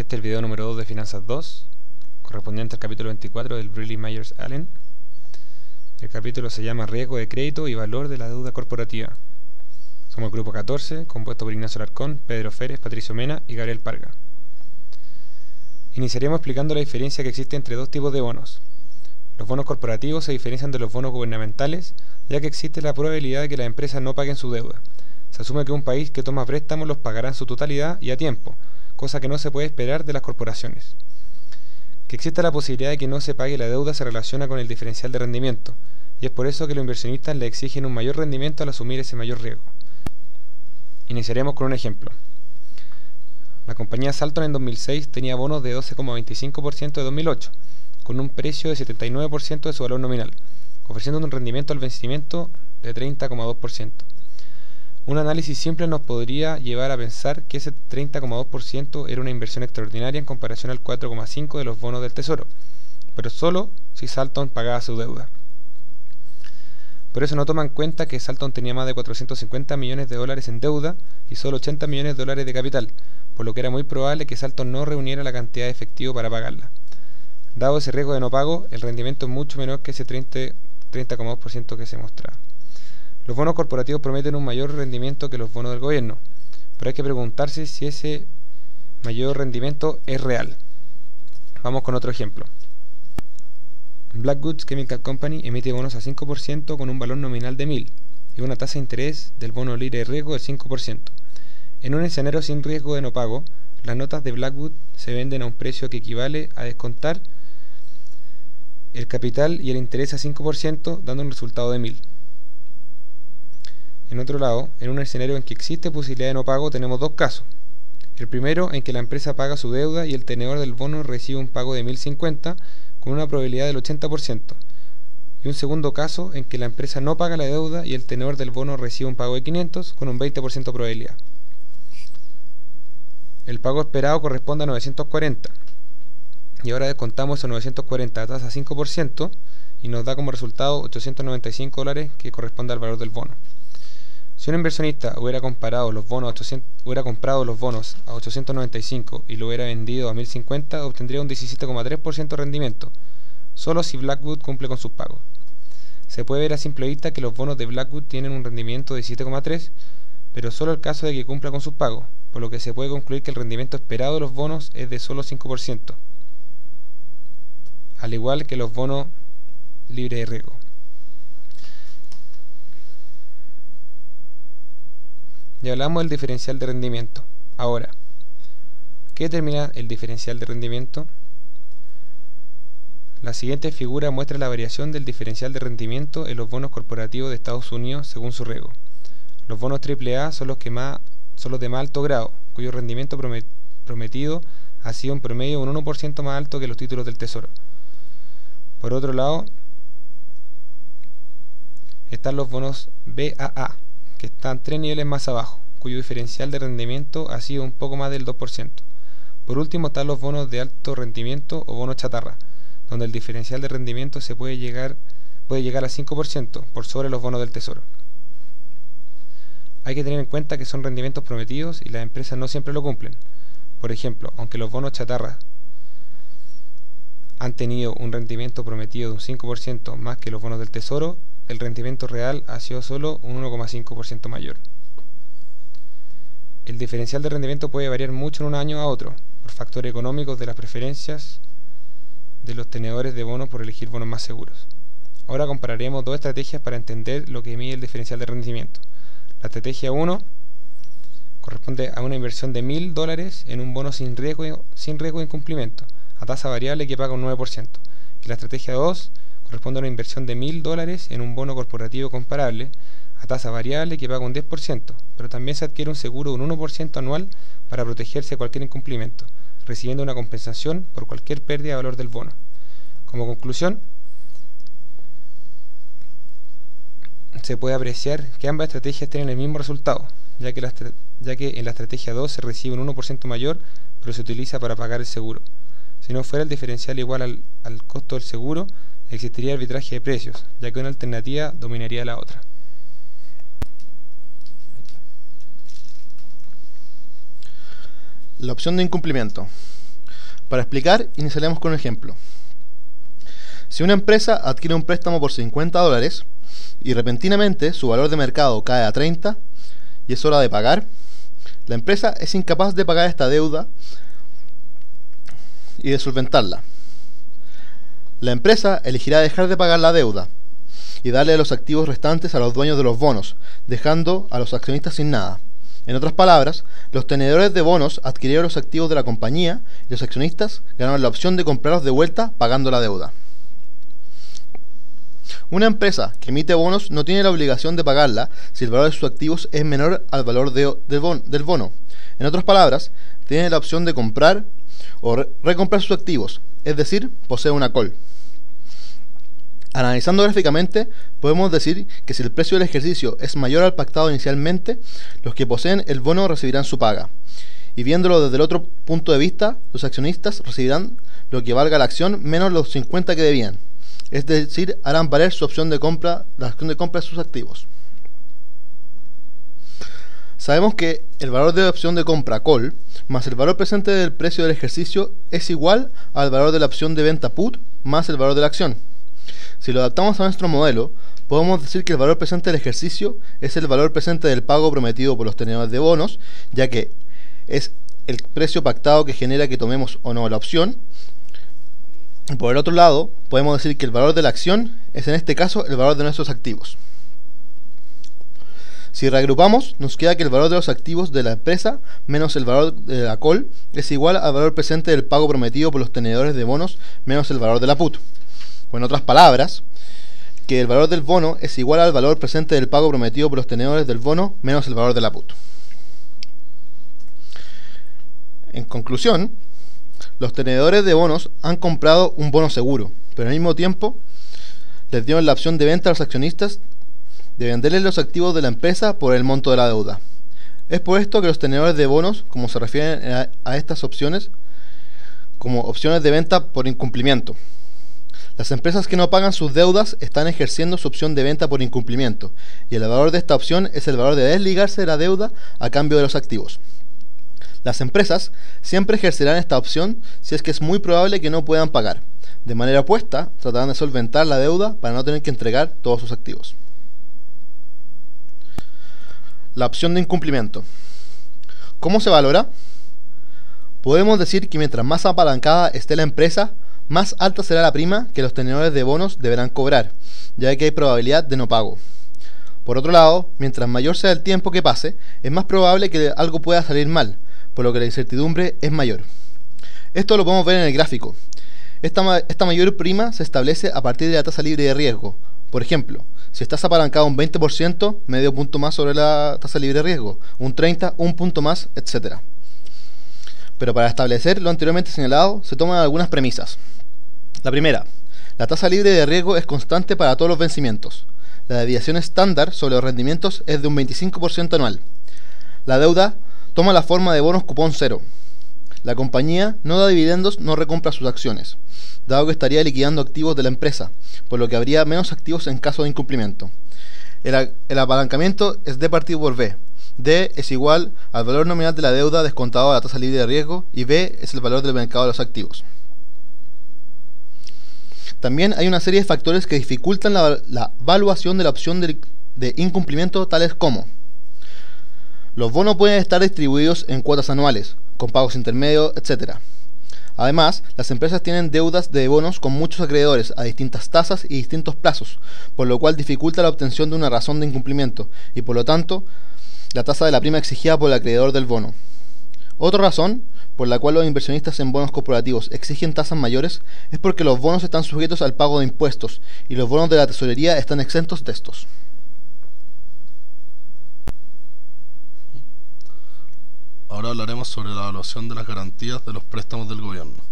Este es el video número 2 de Finanzas 2, correspondiente al capítulo 24 del Brilley Myers Allen. El capítulo se llama Riesgo de crédito y valor de la deuda corporativa. Somos el grupo 14, compuesto por Ignacio Alarcón, Pedro Férez, Patricio Mena y Gabriel Parga. Iniciaremos explicando la diferencia que existe entre dos tipos de bonos. Los bonos corporativos se diferencian de los bonos gubernamentales, ya que existe la probabilidad de que las empresas no paguen su deuda. Se asume que un país que toma préstamos los pagará en su totalidad y a tiempo, cosa que no se puede esperar de las corporaciones. Que exista la posibilidad de que no se pague la deuda se relaciona con el diferencial de rendimiento, y es por eso que los inversionistas le exigen un mayor rendimiento al asumir ese mayor riesgo. Iniciaremos con un ejemplo. La compañía Salton en 2006 tenía bonos de 12,25% de 2008, con un precio de 79% de su valor nominal, ofreciendo un rendimiento al vencimiento de 30,2%. Un análisis simple nos podría llevar a pensar que ese 30,2% era una inversión extraordinaria en comparación al 4,5% de los bonos del Tesoro, pero solo si Salton pagaba su deuda. Por eso no toma en cuenta que Salton tenía más de 450 millones de dólares en deuda y solo 80 millones de dólares de capital, por lo que era muy probable que Salton no reuniera la cantidad de efectivo para pagarla. Dado ese riesgo de no pago, el rendimiento es mucho menor que ese 30,2% que se mostraba. Los bonos corporativos prometen un mayor rendimiento que los bonos del gobierno, pero hay que preguntarse si ese mayor rendimiento es real. Vamos con otro ejemplo. Blackwood Chemical Company emite bonos a 5% con un valor nominal de 1000 y una tasa de interés del bono libre de riesgo del 5%. En un escenario sin riesgo de no pago, las notas de Blackwood se venden a un precio que equivale a descontar el capital y el interés a 5%, dando un resultado de 1000. En otro lado, en un escenario en que existe posibilidad de no pago, tenemos dos casos. El primero, en que la empresa paga su deuda y el tenedor del bono recibe un pago de 1050 con una probabilidad del 80%. Y un segundo caso, en que la empresa no paga la deuda y el tenedor del bono recibe un pago de 500 con un 20% de probabilidad. El pago esperado corresponde a 940. Y ahora descontamos esos 940 a tasa 5% y nos da como resultado $895 que corresponde al valor del bono. Si un inversionista hubiera comprado los bonos a 895 y lo hubiera vendido a 1050, obtendría un 17,3% de rendimiento, solo si Blackwood cumple con sus pagos. Se puede ver a simple vista que los bonos de Blackwood tienen un rendimiento de 17,3%, pero solo el caso de que cumpla con sus pagos, por lo que se puede concluir que el rendimiento esperado de los bonos es de solo 5%, al igual que los bonos libres de riesgo. Ya hablamos del diferencial de rendimiento. Ahora, ¿qué determina el diferencial de rendimiento? La siguiente figura muestra la variación del diferencial de rendimiento en los bonos corporativos de Estados Unidos según su riesgo. Los bonos AAA son los de más alto grado, cuyo rendimiento prometido ha sido en promedio un 1% más alto que los títulos del Tesoro. Por otro lado, están los bonos BAA, que están 3 niveles más abajo, cuyo diferencial de rendimiento ha sido un poco más del 2%. Por último están los bonos de alto rendimiento o bonos chatarra, donde el diferencial de rendimiento puede llegar a 5% por sobre los bonos del Tesoro. Hay que tener en cuenta que son rendimientos prometidos y las empresas no siempre lo cumplen. Por ejemplo, aunque los bonos chatarra han tenido un rendimiento prometido de un 5% más que los bonos del Tesoro, el rendimiento real ha sido solo un 1,5% mayor. El diferencial de rendimiento puede variar mucho en un año a otro, por factores económicos de las preferencias de los tenedores de bonos por elegir bonos más seguros. Ahora compararemos dos estrategias para entender lo que mide el diferencial de rendimiento. La estrategia 1 corresponde a una inversión de $1000 en un bono sin riesgo de incumplimiento, a tasa variable que paga un 9%. Y la estrategia 2 corresponde a una inversión de $1000 en un bono corporativo comparable a tasa variable que paga un 10%, pero también se adquiere un seguro de un 1% anual para protegerse de cualquier incumplimiento, recibiendo una compensación por cualquier pérdida de valor del bono. Como conclusión, se puede apreciar que ambas estrategias tienen el mismo resultado, ya que en la estrategia 2 se recibe un 1% mayor, pero se utiliza para pagar el seguro. Si no fuera el diferencial igual al costo del seguro, existiría arbitraje de precios, ya que una alternativa dominaría la otra. La opción de incumplimiento. Para explicar, iniciaremos con un ejemplo. Si una empresa adquiere un préstamo por $50 y repentinamente su valor de mercado cae a 30 y es hora de pagar, la empresa es incapaz de pagar esta deuda y de solventarla. La empresa elegirá dejar de pagar la deuda y darle los activos restantes a los dueños de los bonos, dejando a los accionistas sin nada. En otras palabras, los tenedores de bonos adquirieron los activos de la compañía y los accionistas ganaron la opción de comprarlos de vuelta pagando la deuda. Una empresa que emite bonos no tiene la obligación de pagarla si el valor de sus activos es menor al valor del bono. En otras palabras, tiene la opción de comprar o recomprar sus activos, es decir, posee una call. Analizando gráficamente, podemos decir que si el precio del ejercicio es mayor al pactado inicialmente, los que poseen el bono recibirán su paga. Y viéndolo desde el otro punto de vista, los accionistas recibirán lo que valga la acción menos los 50 que debían. Es decir, harán valer su opción de compra, la opción de compra de sus activos. Sabemos que el valor de la opción de compra call más el valor presente del precio del ejercicio es igual al valor de la opción de venta put más el valor de la acción. Si lo adaptamos a nuestro modelo, podemos decir que el valor presente del ejercicio es el valor presente del pago prometido por los tenedores de bonos, ya que es el precio pactado que genera que tomemos o no la opción. Y por el otro lado, podemos decir que el valor de la acción es en este caso el valor de nuestros activos. Si reagrupamos, nos queda que el valor de los activos de la empresa menos el valor de la call es igual al valor presente del pago prometido por los tenedores de bonos menos el valor de la put. O en otras palabras, que el valor del bono es igual al valor presente del pago prometido por los tenedores del bono menos el valor de la put. En conclusión, los tenedores de bonos han comprado un bono seguro, pero al mismo tiempo les dieron la opción de venta a los accionistas de venderles los activos de la empresa por el monto de la deuda. Es por esto que los tenedores de bonos, como se refieren a estas opciones, como opciones de venta por incumplimiento. Las empresas que no pagan sus deudas están ejerciendo su opción de venta por incumplimiento, y el valor de esta opción es el valor de desligarse de la deuda a cambio de los activos. Las empresas siempre ejercerán esta opción si es que es muy probable que no puedan pagar. De manera opuesta, tratarán de solventar la deuda para no tener que entregar todos sus activos. La opción de incumplimiento. ¿Cómo se valora? Podemos decir que mientras más apalancada esté la empresa, más alta será la prima que los tenedores de bonos deberán cobrar, ya que hay probabilidad de no pago. Por otro lado, mientras mayor sea el tiempo que pase, es más probable que algo pueda salir mal, por lo que la incertidumbre es mayor. Esto lo podemos ver en el gráfico. Esta mayor prima se establece a partir de la tasa libre de riesgo. Por ejemplo, si estás apalancado un 20%, medio punto más sobre la tasa libre de riesgo, un 30%, un punto más, etc. Pero para establecer lo anteriormente señalado, se toman algunas premisas. La primera, la tasa libre de riesgo es constante para todos los vencimientos. La desviación estándar sobre los rendimientos es de un 25% anual. La deuda toma la forma de bonos cupón cero. La compañía no da dividendos, no recompra sus acciones, dado que estaría liquidando activos de la empresa, por lo que habría menos activos en caso de incumplimiento. El apalancamiento es D partido por B. D es igual al valor nominal de la deuda descontado a la tasa libre de riesgo y B es el valor del mercado de los activos. También hay una serie de factores que dificultan la evaluación de la opción de incumplimiento, tales como: los bonos pueden estar distribuidos en cuotas anuales, con pagos intermedios, etc. Además, las empresas tienen deudas de bonos con muchos acreedores a distintas tasas y distintos plazos, por lo cual dificulta la obtención de una razón de incumplimiento y, por lo tanto, la tasa de la prima exigida por el acreedor del bono. Otra razón por la cual los inversionistas en bonos corporativos exigen tasas mayores es porque los bonos están sujetos al pago de impuestos y los bonos de la tesorería están exentos de estos. Ahora hablaremos sobre la evaluación de las garantías de los préstamos del gobierno.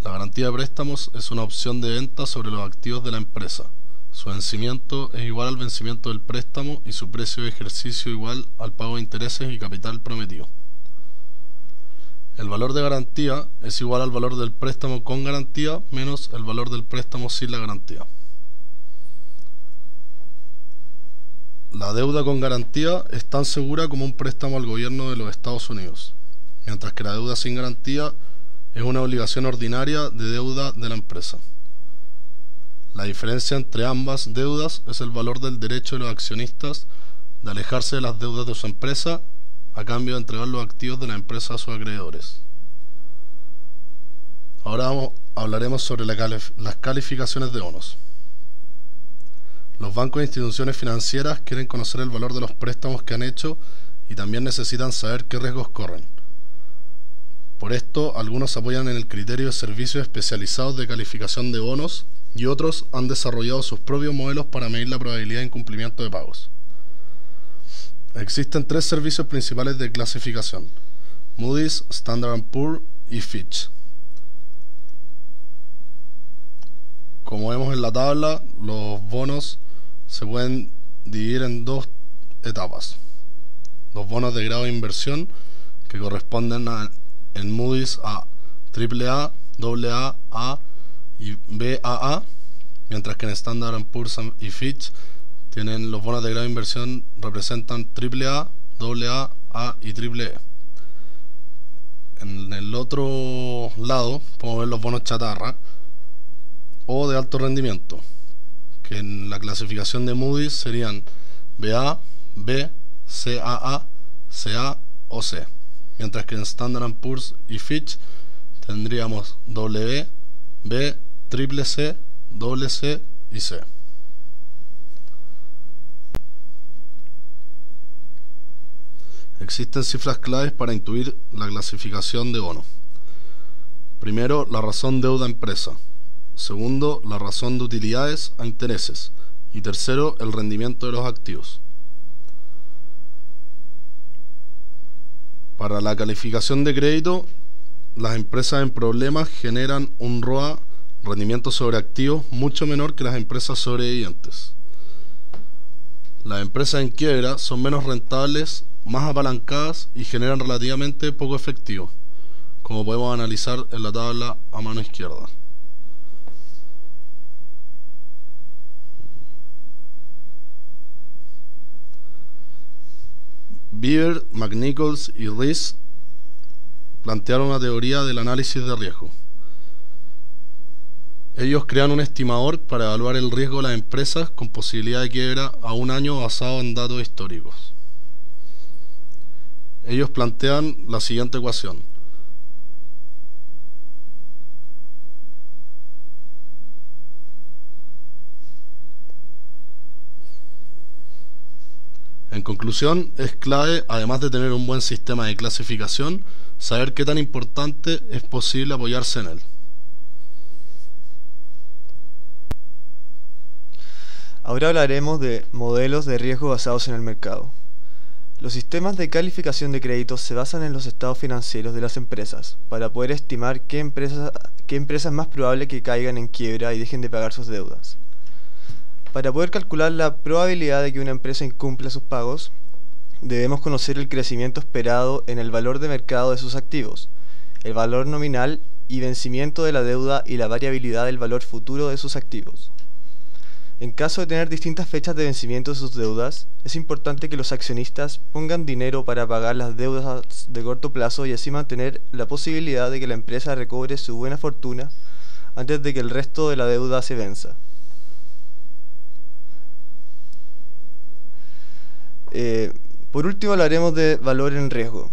La garantía de préstamos es una opción de venta sobre los activos de la empresa. Su vencimiento es igual al vencimiento del préstamo y su precio de ejercicio igual al pago de intereses y capital prometido. El valor de garantía es igual al valor del préstamo con garantía menos el valor del préstamo sin la garantía. La deuda con garantía es tan segura como un préstamo al gobierno de los Estados Unidos, mientras que la deuda sin garantía es una obligación ordinaria de deuda de la empresa. La diferencia entre ambas deudas es el valor del derecho de los accionistas de alejarse de las deudas de su empresa a cambio de entregar los activos de la empresa a sus acreedores. Ahora hablaremos sobre las calificaciones de bonos. Los bancos e instituciones financieras quieren conocer el valor de los préstamos que han hecho y también necesitan saber qué riesgos corren. Por esto, algunos apoyan en el criterio de servicios especializados de calificación de bonos y otros han desarrollado sus propios modelos para medir la probabilidad de incumplimiento de pagos. Existen tres servicios principales de clasificación: Moody's, Standard & Poor's y Fitch. Como vemos en la tabla, los bonos se pueden dividir en dos etapas. Los bonos de grado de inversión, que corresponden en Moody's a AAA, AA, A y BAA, mientras que en Standard & Poor's y Fitch tienen los bonos de grado de inversión representan AAA, AA, A y AAA. En el otro lado podemos ver los bonos chatarra o de alto rendimiento, que en la clasificación de Moody's serían BA, B, CAA, CA o C, mientras que en Standard & Poor's y Fitch tendríamos W, B, triple C, doble C y C. Existen cifras claves para intuir la clasificación de bonos. Primero, la razón deuda-empresa. Segundo, la razón de utilidades a intereses. Y tercero, el rendimiento de los activos. Para la calificación de crédito, las empresas en problemas generan un ROA, rendimiento sobre activos, mucho menor que las empresas sobrevivientes. Las empresas en quiebra son menos rentables, más apalancadas y generan relativamente poco efectivo, como podemos analizar en la tabla a mano izquierda. Beaver, McNichols y Rees plantearon una teoría del análisis de riesgo. Ellos crean un estimador para evaluar el riesgo de las empresas con posibilidad de quiebra a un año basado en datos históricos. Ellos plantean la siguiente ecuación. En conclusión, es clave, además de tener un buen sistema de clasificación, saber qué tan importante es posible apoyarse en él. Ahora hablaremos de modelos de riesgo basados en el mercado. Los sistemas de calificación de créditos se basan en los estados financieros de las empresas para poder estimar qué empresa es más probable que caigan en quiebra y dejen de pagar sus deudas. Para poder calcular la probabilidad de que una empresa incumpla sus pagos, debemos conocer el crecimiento esperado en el valor de mercado de sus activos, el valor nominal y vencimiento de la deuda y la variabilidad del valor futuro de sus activos. En caso de tener distintas fechas de vencimiento de sus deudas, es importante que los accionistas pongan dinero para pagar las deudas de corto plazo y así mantener la posibilidad de que la empresa recobre su buena fortuna antes de que el resto de la deuda se venza. Por último hablaremos de valor en riesgo.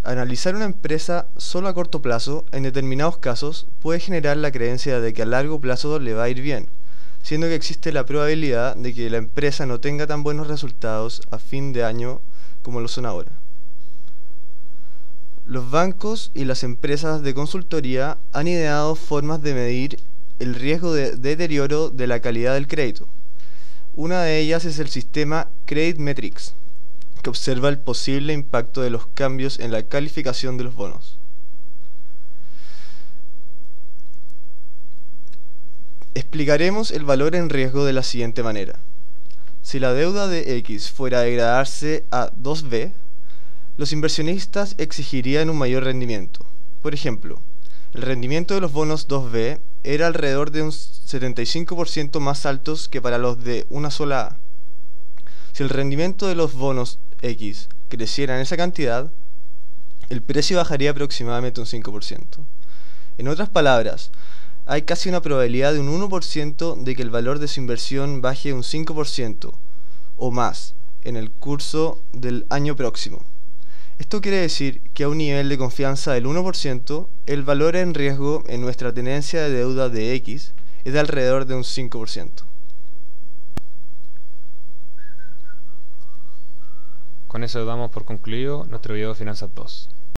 Analizar una empresa solo a corto plazo, en determinados casos, puede generar la creencia de que a largo plazo le va a ir bien, siendo que existe la probabilidad de que la empresa no tenga tan buenos resultados a fin de año como lo son ahora. Los bancos y las empresas de consultoría han ideado formas de medir el riesgo de deterioro de la calidad del crédito. Una de ellas es el sistema Credit Metrics, que observa el posible impacto de los cambios en la calificación de los bonos. Explicaremos el valor en riesgo de la siguiente manera. Si la deuda de X fuera a degradarse a 2B, los inversionistas exigirían un mayor rendimiento. Por ejemplo, el rendimiento de los bonos 2B era alrededor de un 75% más altos que para los de una sola A. Si el rendimiento de los bonos X creciera en esa cantidad, el precio bajaría aproximadamente un 5%. En otras palabras, hay casi una probabilidad de un 1% de que el valor de su inversión baje un 5% o más en el curso del año próximo. Esto quiere decir que a un nivel de confianza del 1%, el valor en riesgo en nuestra tenencia de deuda de X es de alrededor de un 5%. Con eso damos por concluido nuestro video de Finanzas 2.